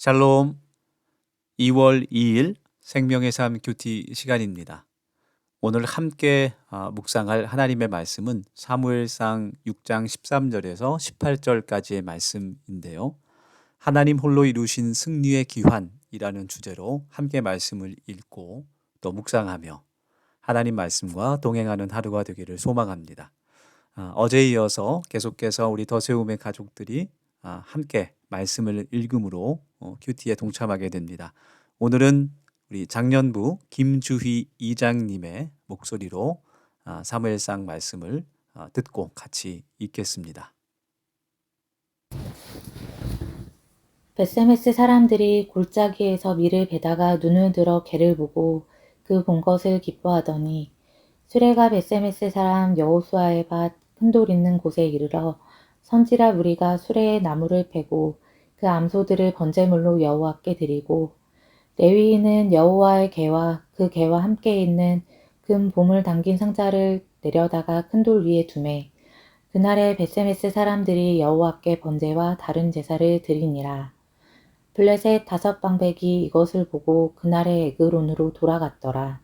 샬롬. 2월 2일 생명의 삶 큐티 시간입니다. 오늘 함께 묵상할 하나님의 말씀은 사무엘상 6장 13절에서 18절까지의 말씀인데요. 하나님 홀로 이루신 승리의 기환이라는 주제로 함께 말씀을 읽고 또 묵상하며 하나님 말씀과 동행하는 하루가 되기를 소망합니다. 어제에 이어서 계속해서 우리 더세움의 가족들이 함께 말씀을 읽음으로 큐티에 동참하게 됩니다. 오늘은 우리 장년부 김주희 이장님의 목소리로 사무엘상 말씀을 듣고 같이 읽겠습니다. 벳세메스 사람들이 골짜기에서 밀을 베다가 눈을 들어 개를 보고 그 본 것을 기뻐하더니 수레가 벳세메스 사람 여호수아의 밭 큰 돌 있는 곳에 이르러 선지라 무리가 수레에 나무를 패고 그 암소들을 번제물로 여호와께 드리고 레위인은 여호와의 궤와 그 궤와 함께 있는 금 보물 담긴 상자를 내려다가 큰 돌 위에 두매 그날에 벳세메스 사람들이 여호와께 번제와 다른 제사를 드리니라. 블레셋 5방백이 이것을 보고 그날의 에그론으로 돌아갔더라.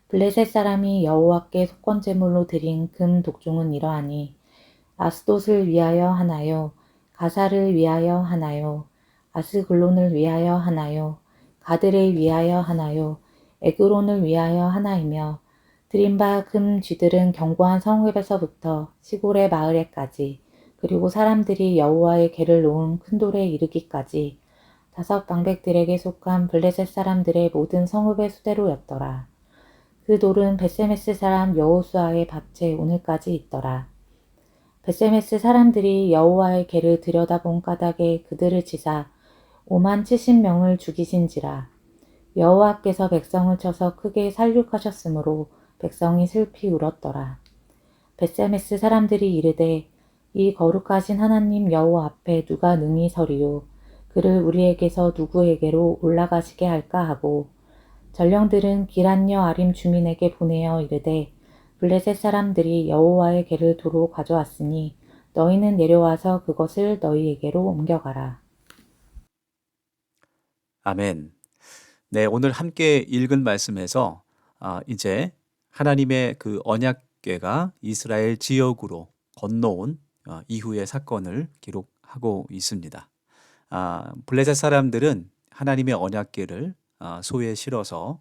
블레셋 사람이 여호와께 속건제물로 드린 금 독종은 이러하니 아스돗을 위하여 하나요, 가사를 위하여 하나요, 아스글론을 위하여 하나요, 가드를 위하여 하나요, 에그론을 위하여 하나이며 드린 바 금 쥐들은 견고한 성읍에서부터 시골의 마을에까지 그리고 사람들이 여호와의 궤를 놓은 큰 돌에 이르기까지 5방백들에게 속한 블레셋 사람들의 모든 성읍의 수대로였더라. 그 돌은 벳세메스 사람 여호수아의 밭에 오늘까지 있더라. 벳세메스 사람들이 여호와의 궤를 들여다본 까닭에 그들을 치사 570명을 죽이신지라. 여호와께서 백성을 쳐서 크게 살육하셨으므로 백성이 슬피 울었더라. 벳세메스 사람들이 이르되 이 거룩하신 하나님 여호와 앞에 누가 능히 서리요 그를 우리에게서 누구에게로 올라가시게 할까 하고 전령들은 기란여 아림 주민에게 보내어 이르되 블레셋 사람들이 여호와의 궤를 도로 가져왔으니 너희는 내려와서 그것을 너희에게로 옮겨가라. 아멘. 네, 오늘 함께 읽은 말씀에서 이제 하나님의 그 언약궤가 이스라엘 지역으로 건너온 이후의 사건을 기록하고 있습니다. 블레셋 사람들은 하나님의 언약궤를 소에 실어서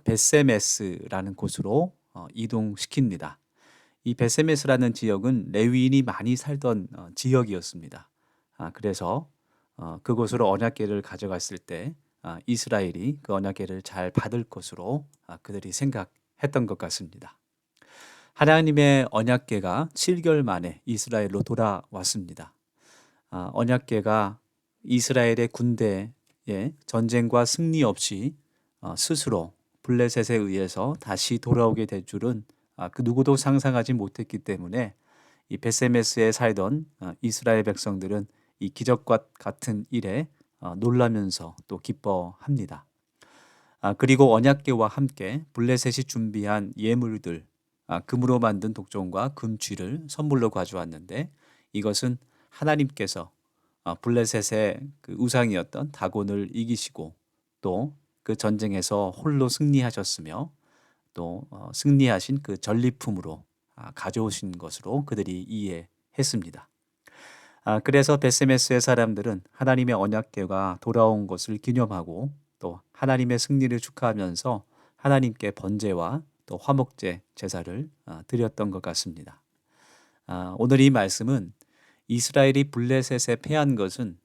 벳세메스라는 곳으로 이동시킵니다. 이 벳세메스라는 지역은 레위인이 많이 살던 지역이었습니다. 그래서 그곳으로 언약궤를 가져갔을 때 이스라엘이 그 언약궤를 잘 받을 것으로 그들이 생각했던 것 같습니다. 하나님의 언약궤가 7개월 만에 이스라엘로 돌아왔습니다. 언약궤가 이스라엘의 군대의 전쟁과 승리 없이 스스로 블레셋에 의해서 다시 돌아오게 될 줄은 그 누구도 상상하지 못했기 때문에 이 벳세메스에 살던 이스라엘 백성들은 이 기적과 같은 일에 놀라면서 또 기뻐합니다. 그리고 언약궤와 함께 블레셋이 준비한 예물들, 금으로 만든 독종과 금쥐를 선물로 가져왔는데 이것은 하나님께서 블레셋의 그 우상이었던 다곤을 이기시고 또 그 전쟁에서 홀로 승리하셨으며 또 승리하신 그 전리품으로 가져오신 것으로 그들이 이해했습니다. 그래서 벳세메스의 사람들은 하나님의 언약궤가 돌아온 것을 기념하고 또 하나님의 승리를 축하하면서 하나님께 번제와 또 화목제 제사를 드렸던 것 같습니다. 오늘 이 말씀은 이스라엘이 블레셋에 패한 것은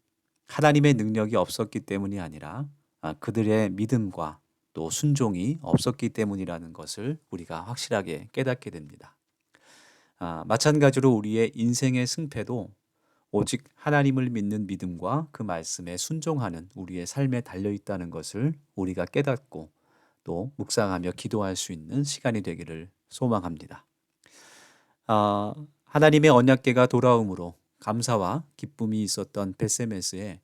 하나님의 능력이 없었기 때문이 아니라 그들의 믿음과 또 순종이 없었기 때문이라는 것을 우리가 확실하게 깨닫게 됩니다. 마찬가지로 우리의 인생의 승패도 오직 하나님을 믿는 믿음과 그 말씀에 순종하는 우리의 삶에 달려 있다는 것을 우리가 깨닫고 또 묵상하며 기도할 수 있는 시간이 되기를 소망합니다. 하나님의 언약궤가 돌아옴으로 감사와 기쁨이 있었던 벳세메스에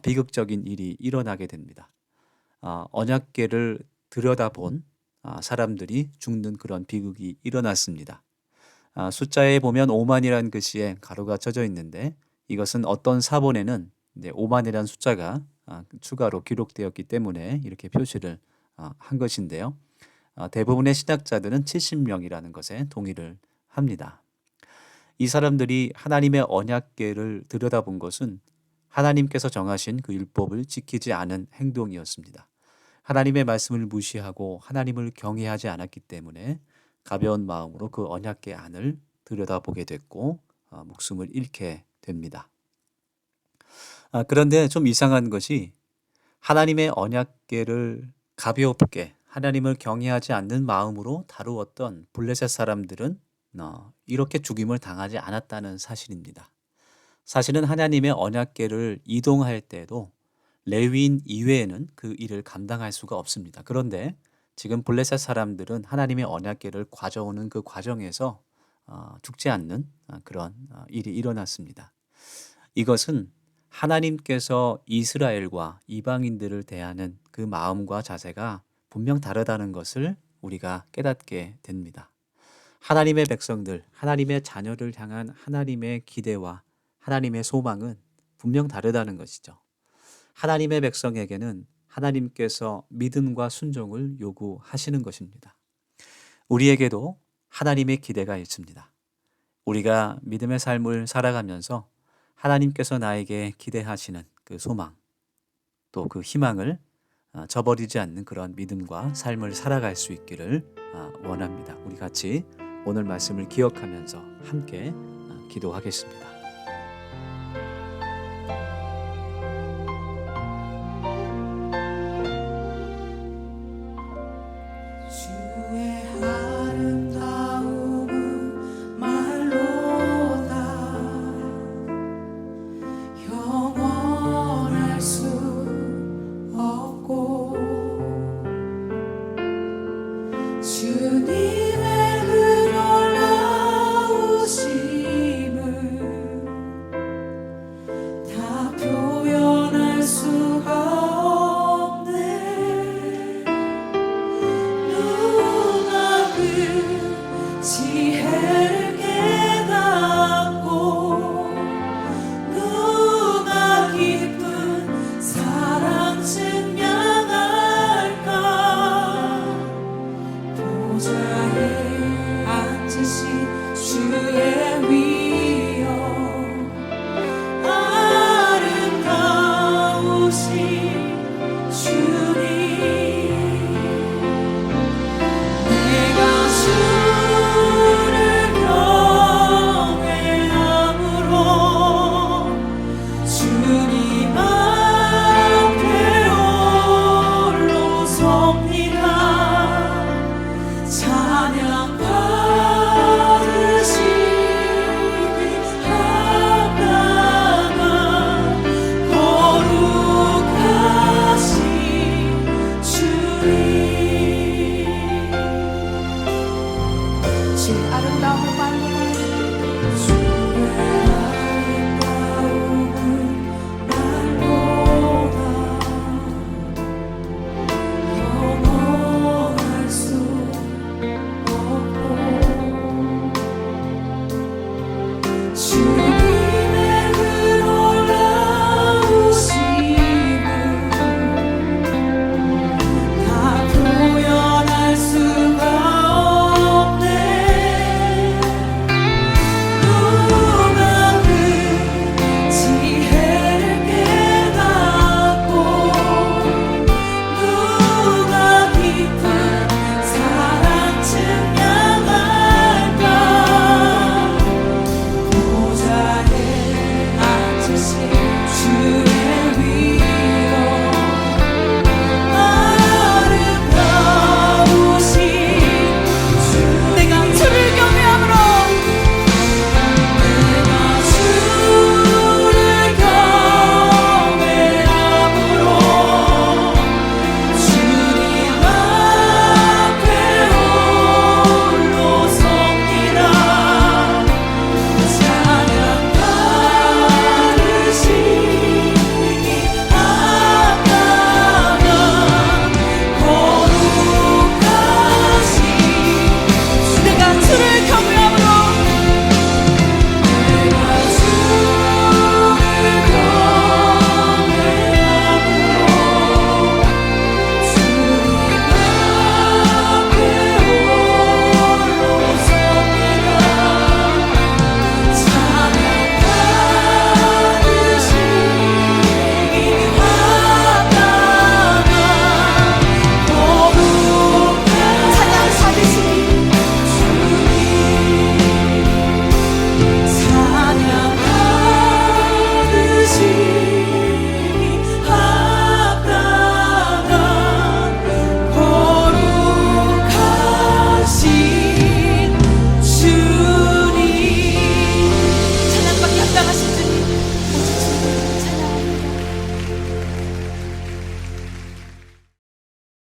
비극적인 일이 일어나게 됩니다. 언약궤를 들여다본 사람들이 죽는 그런 비극이 일어났습니다. 숫자에 보면 5만이라는 글씨에 가로가 쳐져 있는데 이것은 어떤 사본에는 5만이라는 숫자가 추가로 기록되었기 때문에 이렇게 표시를 한 것인데요. 대부분의 신학자들은 70명이라는 것에 동의를 합니다. 이 사람들이 하나님의 언약궤를 들여다본 것은 하나님께서 정하신 그 율법을 지키지 않은 행동이었습니다. 하나님의 말씀을 무시하고 하나님을 경외하지 않았기 때문에 가벼운 마음으로 그 언약궤 안을 들여다보게 됐고 목숨을 잃게 됩니다. 그런데 좀 이상한 것이 하나님의 언약궤를 가볍게 하나님을 경외하지 않는 마음으로 다루었던 블레셋 사람들은 이렇게 죽임을 당하지 않았다는 사실입니다. 사실은 하나님의 언약궤를 이동할 때도 레위인 이외에는 그 일을 감당할 수가 없습니다. 그런데 지금 블레셋 사람들은 하나님의 언약궤를 가져오는 그 과정에서 죽지 않는 그런 일이 일어났습니다. 이것은 하나님께서 이스라엘과 이방인들을 대하는 그 마음과 자세가 분명 다르다는 것을 우리가 깨닫게 됩니다. 하나님의 백성들, 하나님의 자녀를 향한 하나님의 기대와 하나님의 소망은 분명 다르다는 것이죠. 하나님의 백성에게는 하나님께서 믿음과 순종을 요구하시는 것입니다. 우리에게도 하나님의 기대가 있습니다. 우리가 믿음의 삶을 살아가면서 하나님께서 나에게 기대하시는 그 소망, 또 그 희망을 저버리지 않는 그런 믿음과 삶을 살아갈 수 있기를 원합니다. 우리 같이 오늘 말씀을 기억하면서 함께 기도하겠습니다. 주의 아름다움은 말로다 영원할 수 없고 주님의 그 놀라우심을 다 표현할 수가 없네. 누가 그 지혜를 깨닫고 누가 깊은 사랑 증명할까. 보좌에 앉으신 주의 위엄 아름다우신 주님 내가 주를 경외함으로 주님 앞에 홀로 섭니다. 찬양 받으시니 합당한 거룩하신 주님 주의 아름다움을 말로